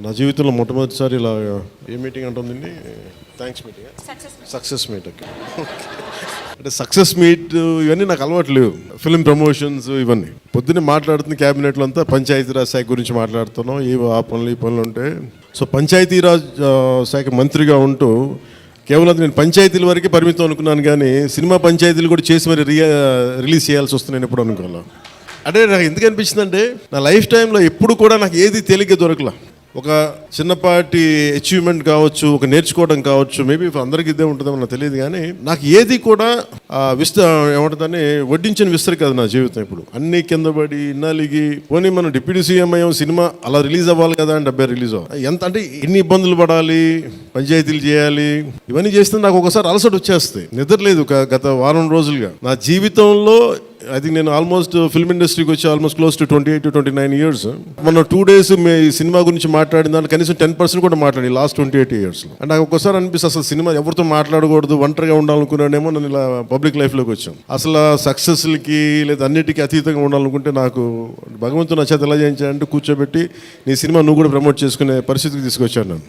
నా జీవితంలో మొట్టమొదటిసారి ఇలా ఏ మీటింగ్ అంటుందండి? Thanks meeting, success meet. Okay, అంటే సక్సెస్ మీట్ ఇవన్నీ నాకు అలవాటు లేవు. ఫిల్మ్ ప్రమోషన్స్ ఇవన్నీ పొద్దున్నే మాట్లాడుతుంది క్యాబినెట్లో అంతా పంచాయతీరాజ్ శాఖ గురించి మాట్లాడుతున్నాం. ఆ పనులు ఈ పనులు ఉంటాయి. సో పంచాయతీరాజ్ శాఖ మంత్రిగా ఉంటూ కేవలం నేను పంచాయతీల వరకే పరిమితం అనుకున్నాను, కానీ సినిమా పంచాయతీలు కూడా చేసి మరి రిలీజ్ చేయాల్సి వస్తుంది నేను ఎప్పుడు అనుకోవాలి. అంటే నాకు ఎందుకు అనిపించిందంటే నా లైఫ్ టైంలో ఎప్పుడు కూడా నాకు ఏది తేలిగ్గా దొరకలా. ఒక చిన్నపాటి అచీవ్మెంట్ కావచ్చు, ఒక నేర్చుకోవడం కావచ్చు, మేబీ అందరికీ ఇదే ఉంటుందేమో నాకు తెలియదు, కానీ నాకు ఏది కూడా ఏమంటుందని వడ్డించిన విస్తరి కాదు నా జీవితం. ఇప్పుడు అన్ని కింద పడి నలిగి పోనీ మనం డిప్యూటీ సీఎం అయ్యాం, సినిమా అలా రిలీజ్ అవ్వాలి కదా అని 70 రిలీజ్ అవ్వాలి. ఎంత అంటే ఎన్ని ఇబ్బందులు పడాలి, పంచాయతీలు చేయాలి, ఇవన్నీ చేస్తే నాకు ఒకసారి అలసట వచ్చేస్తాయి. నిద్ర లేదు గత వారం రోజులుగా నా జీవితంలో. ఐ థింక్ నేను ఆల్మోస్ట్ ఫిల్మ్ ఇండస్ట్రీకి వచ్చి almost close to 28 to 29 years. మొన్న 2 days ఈ సినిమా గురించి మాట్లాడిన దాన్ని కనీసం 10% కూడా మాట్లాడి లాస్ట్ 28 years. అండ్ నాకు ఒక్కసారి అనిపిస్తుంది అసలు సినిమా ఎవరితో మాట్లాడకూడదు, ఒంటరిగా ఉండాలనుకున్నానేమో. నేను ఇలా పబ్లిక్ లైఫ్లోకి వచ్చాను. అసలు సక్సెస్లకి లేదా అన్నిటికీ అతీతంగా ఉండాలనుకుంటే నాకు భగవంతుడు నా చేత ఎలా చేయించాడంటే కూర్చోబెట్టి నీ సినిమా నువ్వు కూడా ప్రమోట్ చేసుకునే పరిస్థితికి తీసుకొచ్చాను నేను.